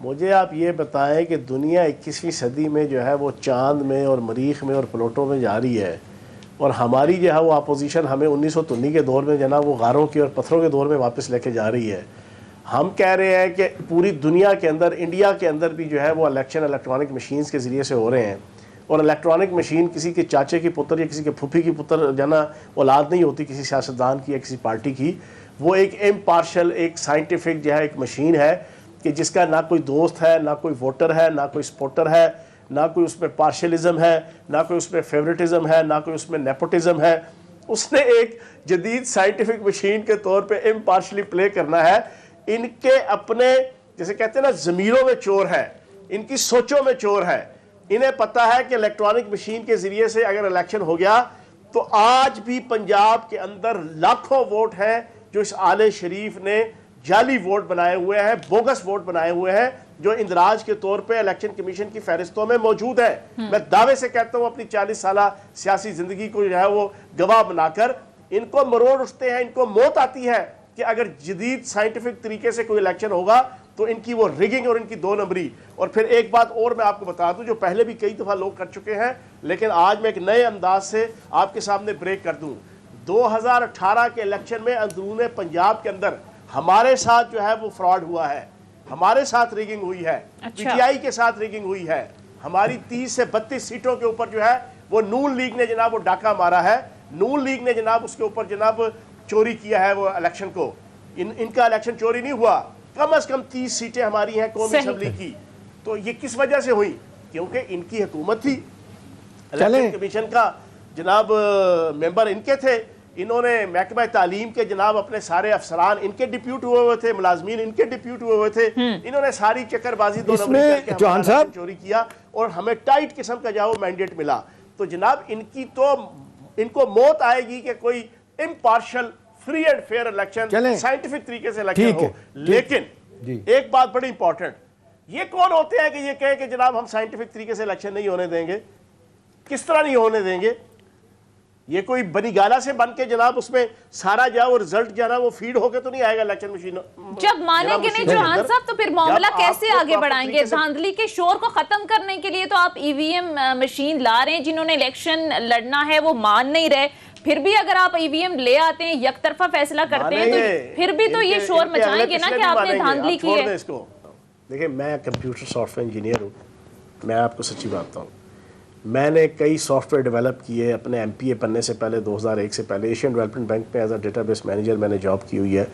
मुझे आप ये बताएं कि दुनिया 21वीं सदी में जो है वो चांद में और मरीख में और प्लूटो में जा रही है, और हमारी जो है वो अपोजिशन हमें 1919 के दौर में जो है वो गारों की और पत्थरों के दौर में वापस लेके जा रही है। हम कह रहे हैं कि पूरी दुनिया के अंदर, इंडिया के अंदर भी जो है वो इलेक्शन इलेक्ट्रॉनिक मशीन्स के ज़रिए से हो रहे हैं, और इलेक्ट्रॉनिक मशीन किसी के चाचे की पुत्र या किसी के फूफी की पुत्र जो है ना औलाद नहीं होती किसी सियासतदान की या किसी पार्टी की। वो एक इम्पार्शल, एक साइंटिफिक जो है एक मशीन है कि जिसका ना कोई दोस्त है, ना कोई वोटर है, ना कोई सपोर्टर है, ना कोई उसमें पार्शलिज्म है, ना कोई उसमें फेवरेटिज्म है, ना कोई उसमें नेपोटिज्म है। उसने एक जदीद साइंटिफिक मशीन के तौर पे इम्पार्शली प्ले करना है। इनके अपने, जैसे कहते हैं ना, ज़मीरों में चोर है, इनकी सोचों में चोर है। इन्हें पता है कि इलेक्ट्रॉनिक मशीन के ज़रिए से अगर इलेक्शन हो गया तो आज भी पंजाब के अंदर लाखों वोट हैं जो इस आले शरीफ ने जाली वोट बनाए हुए हैं, बोगस वोट बनाए हुए हैं, जो इंदराज के तौर पे इलेक्शन कमीशन की फहरिस्तों में मौजूद है। मैं दावे से कहता हूं अपनी 40 साल सियासी जिंदगी को जो है वो गवाह बनाकर, इनको मरोड़ उठते हैं, इनको मौत आती है कि अगर जदीद साइंटिफिक तरीके से कोई इलेक्शन होगा तो इनकी वो रिगिंग और इनकी 2 नंबरी। और फिर एक बात और मैं आपको बता दूं जो पहले भी कई दफा लोग कर चुके हैं, लेकिन आज मैं एक नए अंदाज से आपके सामने ब्रेक कर दूं। 2018 के इलेक्शन में अंदरूने पंजाब के अंदर हमारे साथ जो है वो फ्रॉड हुआ है, हमारे साथ रिगिंग हुई है, पीटीआई के साथ रिगिंग हुई है। हमारी 30 से 32 सीटों के ऊपर जो है वो नून लीग ने जनाब वो डाका मारा है, नून लीग ने जनाब उसके ऊपर जनाब चोरी किया है वो इलेक्शन को। इनका इलेक्शन चोरी नहीं हुआ। कम से कम 30 सीटें हमारी हैं कौमी असेंबली की। तो ये किस वजह से हुई? क्योंकि इनकी हुकूमत थी, इलेक्शन कमीशन का जनाब मेंबर इनके थे, इन्होंने महकमा तालीम के जनाब अपने सारे अफसरान इनके डिप्यूट हुए हुए थे, मुलाजमीन इनके डिप्यूट हुए हुए थे। इन्होंने सारी चक्करबाजी चौहान साहब चोरी किया और हमें टाइट किस्म का जाओ मैंडेट मिला। तो जनाब इनकी तो इनको मौत आएगी कि कोई impartial, free and fair election, scientific तरीके से इलेक्शन हो। लेकिन एक बात बड़ी इंपॉर्टेंट, ये कौन होते हैं कि ये कहें कि जनाब हम साइंटिफिक तरीके से इलेक्शन नहीं होने देंगे? किस तरह नहीं होने देंगे? ये कोई बनीगाला से बन के जनाब उसमें सारा जाओ रिजल्ट जाना वो फीड होके तो नहीं आएगा इलेक्शन मशीन। जब मानेंगे नहीं चौहान साहब तो फिर मामला कैसे आगे बढ़ाएंगे? धांधली के शोर को खत्म करने के लिए तो आप ईवीएम मशीन ला रहे हैं, जिन्होंने इलेक्शन लड़ना है वो मान नहीं रहे। फिर भी अगर आप ईवीएम ले आते हैं, यकतरफा फैसला करते हैं, तो फिर भी तो ये शोर मचाएंगे ना कि आपने धांधली की है। देखिए, मैं कंप्यूटर सॉफ्टवेयर इंजीनियर हूँ, मैं आपको सच्ची बात बताऊँ, मैंने कई सॉफ्टवेयर डेवलप किए अपने एमपीए बनने से पहले। 2001 से पहले एशियन डेवलपमेंट बैंक में एज अ डेटाबेस मैनेजर मैंने जॉब की हुई है।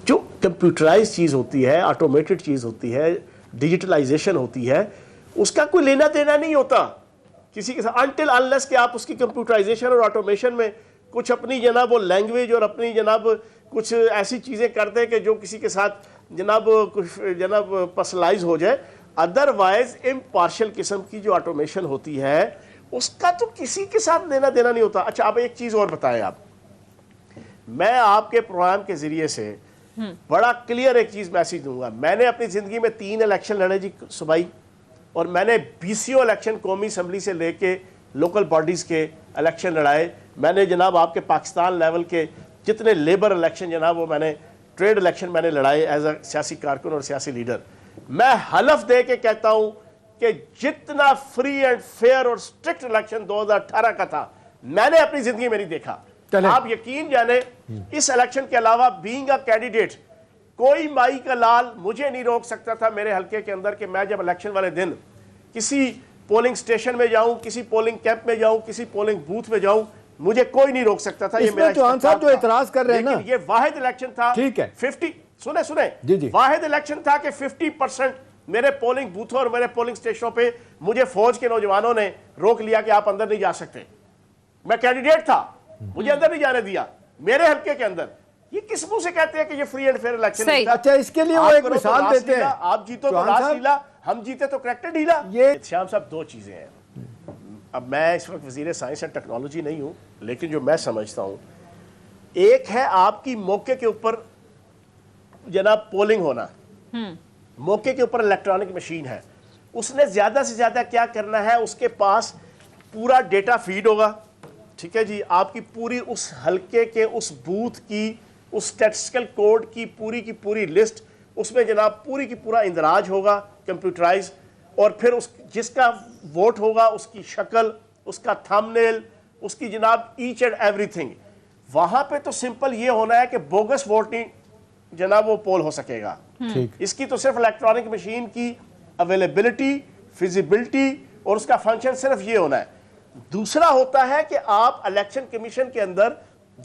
जो कंप्यूटराइज चीज़ होती है, ऑटोमेटेड चीज़ होती है, डिजिटलाइजेशन होती है, उसका कोई लेना देना नहीं होता किसी के साथ अनटिल अनलेस कि आप उसकी कंप्यूटराइजेशन और ऑटोमेशन में कुछ अपनी जनाब वो लैंग्वेज और अपनी जनाब कुछ ऐसी चीज़ें कर दें कि जो किसी के साथ जनाब कुछ जनाब पर्सनलाइज हो जाए। अदरवाइज इम्पार्शियल किस्म की जो ऑटोमेशन होती है उसका तो किसी के साथ लेना देना नहीं होता। अच्छा, अब एक चीज़ और बताएं आप, मैं आपके प्रोग्राम के ज़रिए से बड़ा क्लियर एक चीज़ मैसेज दूंगा। मैंने अपनी ज़िंदगी में 3 इलेक्शन लड़े जी सुबाई, और मैंने बीसीओ इलेक्शन कौमी असम्बली से लेके लोकल बॉडीज़ के इलेक्शन लड़ाए। मैंने जनाब आपके पाकिस्तान लेवल के जितने लेबर इलेक्शन जनाब वो मैंने, ट्रेड इलेक्शन मैंने लड़ाए एज अ सियासी कारकुन और सियासी लीडर। मैं हलफ दे के कहता हूं कि जितना फ्री एंड फेयर और स्ट्रिक्ट इलेक्शन 2018 का था मैंने अपनी जिंदगी में नहीं देखा। आप यकीन जाने, इस इलेक्शन के अलावा बीइंग अ कैंडिडेट कोई माई का लाल मुझे नहीं रोक सकता था मेरे हलके के अंदर कि मैं जब इलेक्शन वाले दिन किसी पोलिंग स्टेशन में जाऊं, किसी पोलिंग कैंप में जाऊं, किसी पोलिंग बूथ में जाऊं, मुझे कोई नहीं रोक सकता था। ये मेरा चौहान साहब जो एतराज कर रहे हैं ना, ये वाहिद इलेक्शन था। ठीक है, 50 सुने वाहिद इलेक्शन था कि 50% मेरे पोलिंग बूथों और मेरे पोलिंग स्टेशनों पे मुझे फौज के नौजवानों ने रोक लिया कि आप अंदर नहीं जा सकते। मैं कैंडिडेट था, मुझे अंदर नहीं जाने दिया मेरे हल्के के अंदर। ये किस मुंह से कहते हैं कि ये फ्री एंड फेयर इलेक्शन है? अच्छा, इसके लिए वो एक मिसाल देते हैं, आप जीतो तो रास ढीला, हम जीते तो करैक्टर ढीला। ये श्याम साहब 2 चीजें हैं। अब मैं इस वक्त वजीर साइंस एंड टेक्नोलॉजी नहीं हूं, लेकिन जो मैं समझता हूं, एक है आपकी मौके के ऊपर जनाब पोलिंग होना, मौके के ऊपर इलेक्ट्रॉनिक मशीन है, उसने ज्यादा से ज्यादा क्या करना है, उसके पास पूरा डेटा फीड होगा, ठीक है जी, आपकी पूरी उस हलके के उस बूथ की उस स्टैटिस्टिकल कोड की पूरी लिस्ट, उसमें जनाब पूरी की पूरा इंदराज होगा, कंप्यूटराइज, और फिर उस जिसका वोट होगा उसकी शक्ल, उसका थंबनेल, उसकी जनाब ईच एंड एवरीथिंग। वहां पे तो सिंपल ये होना है कि बोगस वोटिंग जनाब वो पोल हो सकेगा। इसकी तो सिर्फ इलेक्ट्रॉनिक मशीन की अवेलेबिलिटी, फिजिबिलिटी और उसका फंक्शन सिर्फ ये होना है। दूसरा होता है कि आप इलेक्शन कमीशन के अंदर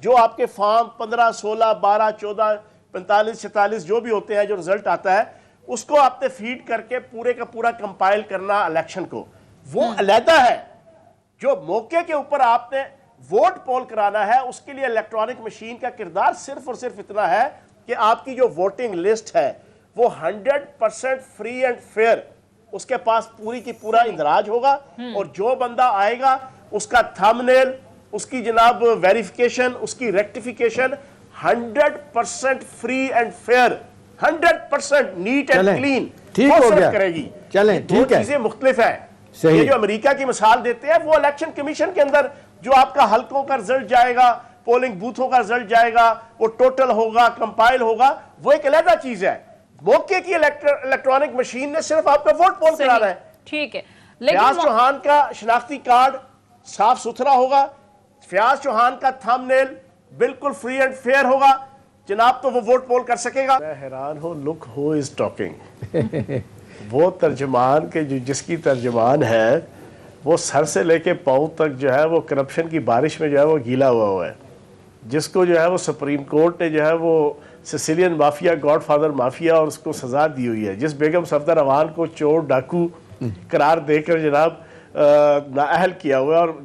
जो आपके फॉर्म 15, 16, 12, 14, 45, 46 जो भी होते हैं, जो रिजल्ट आता है उसको आपने फीड करके पूरे का पूरा कंपाइल करना इलेक्शन को, वो अलहदा है। जो मौके के ऊपर आपने वोट पोल कराना है उसके लिए इलेक्ट्रॉनिक मशीन का किरदार सिर्फ और सिर्फ इतना है कि आपकी जो वोटिंग लिस्ट है वो 100% फ्री एंड फेयर, उसके पास पूरी की पूरा इंदराज होगा, और जो बंदा आएगा उसका थंबनेल, उसकी जनाब वेरिफिकेशन, उसकी rectification 100% free and fair, 100% neat and clean ठीक हो गया करेगी। चलें, दो ठीक है, चीजें मुख्तलिफ है। सही। ये जो अमेरिका की मिसाल देते हैं वो इलेक्शन कमीशन के अंदर जो आपका हलकों का रिजल्ट जाएगा, पोलिंग बूथों का रिजल्ट जाएगा, वो टोटल होगा, कंपाइल होगा, वो एक अलग चीज है। मौके की इलेक्ट्रॉनिक मशीन ने सिर्फ आपका वोट पोल कराना है। ठीक है, फयाज चौहान का शनाख्ती कार्ड साफ सुथरा होगा, फयाज चौहान का थंबनेल बिल्कुल फ्री एंड फेयर होगा जनाब, तो वो वोट पोल कर सकेगा। मैं हैरान हूं, लुक हु इज टॉकिंग। वो तर्जमान के जो जिसकी तर्जमान है वो सर से लेके पाँव तक जो है वो करप्शन की बारिश में जो है वो गीला हुआ है, जिसको जो है वो सुप्रीम कोर्ट ने जो है वो सिसिलियन माफिया, गॉडफादर माफिया और उसको सजा दी हुई है, जिस बेगम सफदर अवान को चोर डाकू करार देकर जनाब नाअहल किया हुआ है और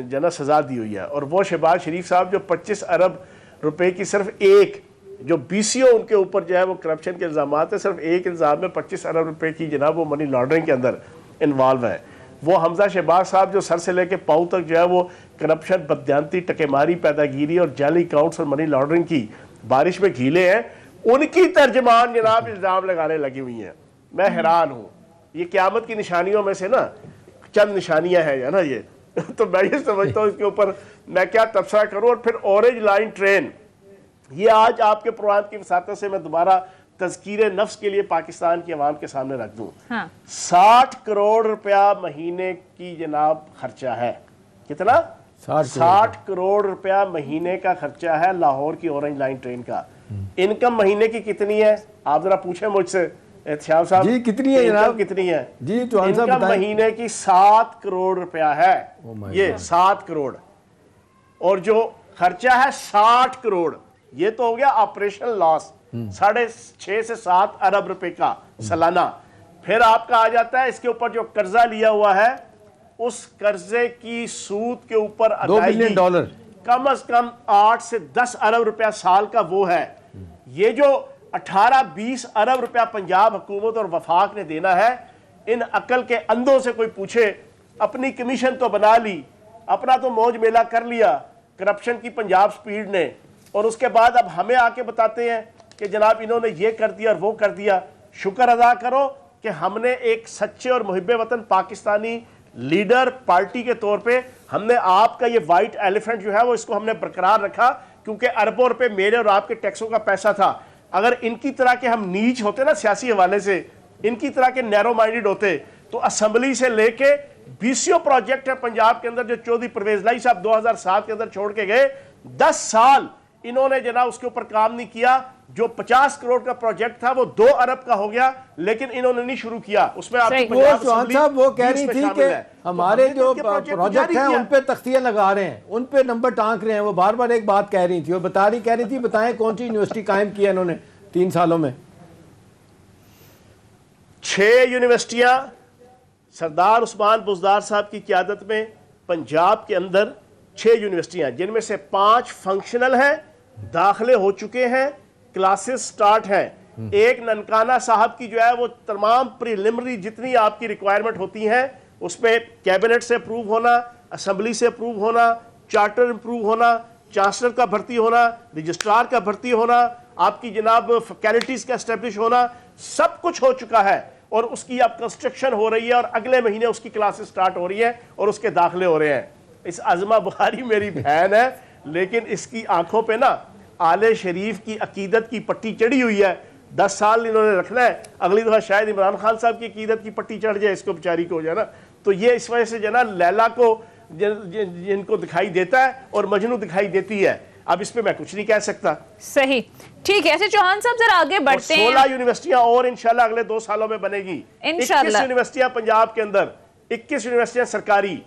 जना सजा दी हुई है। और वो शहबाज शरीफ साहब जो 25 अरब रुपए की सिर्फ एक जो BCO उनके ऊपर जो है वो करप्शन के इल्ज़ाम है, सिर्फ एक इल्ज़ाम में 25 अरब रुपए की जनाब वो मनी लॉन्ड्रिंग के अंदर इन्वॉल्व है। वो हमजा शहबाज साहब जो सर से लेके पाँव तक जो है वो करप्शन, बदयांती, टकेमारी, पैदागिरी और जाली अकाउंट्स और मनी लॉन्ड्रिंग की बारिश में घीले हैं, उनकी तर्जमान जनाब इल्ज़ाम लगाने लगी हुई हैं। मैं हैरान हूँ। ये क़यामत की निशानियों में से ना चंद निशानियाँ हैं ना ये तो मैं ये समझता हूँ इसके ऊपर मैं क्या तबसरा करूँ। और फिर ऑरेंज लाइन ट्रेन, ये आज आपके प्रोग्राम की वसातत से मैं दोबारा तज़कीरे नफ्स के लिए पाकिस्तान की आवाम के सामने रख दूं। 60 करोड़ रुपया महीने की जनाब खर्चा है। कितना? 60 करोड़ रुपया महीने का खर्चा है लाहौर की ऑरेंज लाइन ट्रेन का। इनकम महीने की कितनी है? आप जरा पूछें मुझसे एहतिशाम साहब जी, कितनी है जनाब? कितनी है जी चौहान साहब इनकम? महीने की 7 करोड़ रुपया है। ये 7 करोड़, और जो खर्चा है 60 करोड़। ये तो हो गया ऑपरेशनल लॉस, 6.5 से 7 अरब रुपए का सालाना। फिर आपका आ जाता है इसके ऊपर जो कर्जा लिया हुआ है, उस कर्जे की सूद के ऊपर $2 बिलियन कम से कम 8 से 10 अरब रुपया साल का वो है। ये जो 18-20 अरब रुपया पंजाब हुकूमत और वफाक ने देना है, इन अकल के अंधों से कोई पूछे, अपनी कमीशन तो बना ली, अपना तो मौज मेला कर लिया करप्शन की पंजाब स्पीड ने, और उसके बाद अब हमें आके बताते हैं कि जनाब इन्होंने ये कर दिया और वो कर दिया। शुक्र अदा करो कि हमने एक सच्चे और मुहिब्बे वतन पाकिस्तानी लीडर पार्टी के तौर पे हमने आपका ये वाइट एलिफेंट जो है वो इसको हमने बरकरार रखा, क्योंकि अरबों रुपए मेरे और आपके टैक्सों का पैसा था। अगर इनकी तरह के हम नीच होते ना सियासी हवाले से, इनकी तरह के नैरो माइंडेड होते, तो असेंबली से लेके BCO प्रोजेक्ट है पंजाब के अंदर जो चौधरी परवेज लाई साहब 2007 के अंदर छोड़ के गए, 10 साल इन्होंने जनाब उसके ऊपर काम नहीं किया। जो 50 करोड़ का प्रोजेक्ट था वो 2 अरब का हो गया, लेकिन इन्होंने नहीं शुरू किया। उसमें साहब वो कह रही थी कि हमारे जो प्रोजेक्ट हैं उन पे तख्तियां लगा रहे हैं, उन पे नंबर टांक रहे हैं। वो बार बार एक बात कह रही थी और कह रही थी बताएं कौन सी यूनिवर्सिटी कायम की है इन्होंने 3 सालों में? 6 यूनिवर्सिटियां सरदार उस्मान बुज़दार साहब की क़यादत में पंजाब के अंदर 6 यूनिवर्सिटियां, जिनमें से 5 फंक्शनल हैं, दाखिले हो चुके हैं, क्लासेस स्टार्ट हैं। एक ननकाना साहब की जो है वो तमाम प्रीलिमिनरी जितनी आपकी रिक्वायरमेंट होती हैं उसमें कैबिनेट से अप्रूव होना, असेंबली से अप्रूव होना, चार्टर अप्रूव होना, चांसलर का भर्ती होना, रजिस्ट्रार का भर्ती होना, आपकी जनाब फैकल्टीज का एस्टेब्लिश होना, सब कुछ हो चुका है। और उसकी अब कंस्ट्रक्शन हो रही है और अगले महीने उसकी क्लासेस स्टार्ट हो रही है और उसके दाखिले हो रहे हैं। इस आज़मा बुखारी मेरी बहन है, लेकिन इसकी आंखों पे ना आले शरीफ की अकीदत की पट्टी चढ़ी हुई है। 10 साल इन्होंने रखना है, अगली दफा शायद इमरान खान साहब की कीदत की पट्टी चढ़ जाए, इसको बेचारी को हो जाए ना। तो ये इस वजह से जो ना लैला को जिनको दिखाई देता है और मजनू दिखाई देती है। अब इस पे मैं कुछ नहीं कह सकता। सही, ठीक है। ऐसे चौहान साहब जरा आगे बढ़ते हैं। 16 यूनिवर्सिटियां और इंशाल्लाह अगले 2 सालों में बनेगी। 21 यूनिवर्सिटियां पंजाब के अंदर, 21 यूनिवर्सिटियां सरकारी,